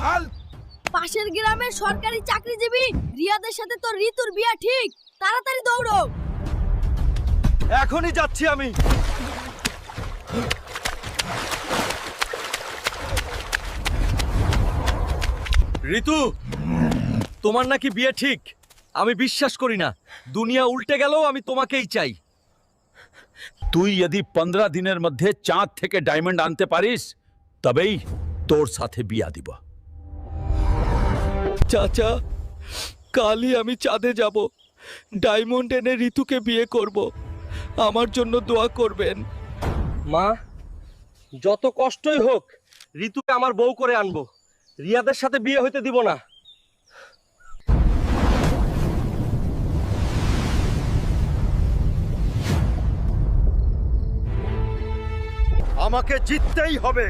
হাল? পাশের গ্রামের সরকারি চাকরিজীবী রিয়াদের সাথে তোর ঋতুর বিয়া ঠিক। তাড়াতাড়ি দৌড়ো। এখনই যাচ্ছি আমি। ঋতু, তোমার নাকি বিয়ে ঠিক? আমি বিশ্বাস করি না। দুনিয়া উল্টে গেলেও আমি তোমাকেই চাই। তুই যদি 15 দিনের মধ্যে চাঁদ থেকে ডায়মন্ড আনতে পারিস তবেই তোর সাথে বিয়া দিব। চাচা, কালই আমি চাঁদে যাব। ডায়মন্ড এনে ঋতুকে বিয়ে করব। আমার জন্য দোয়া করবেন। মা, যত কষ্টই হোক ঋতুকে আমার বউ করে আনবো। রিয়াদের সাথে বিয়ে হইতে দিব না। আমাকে জিততেই হবে।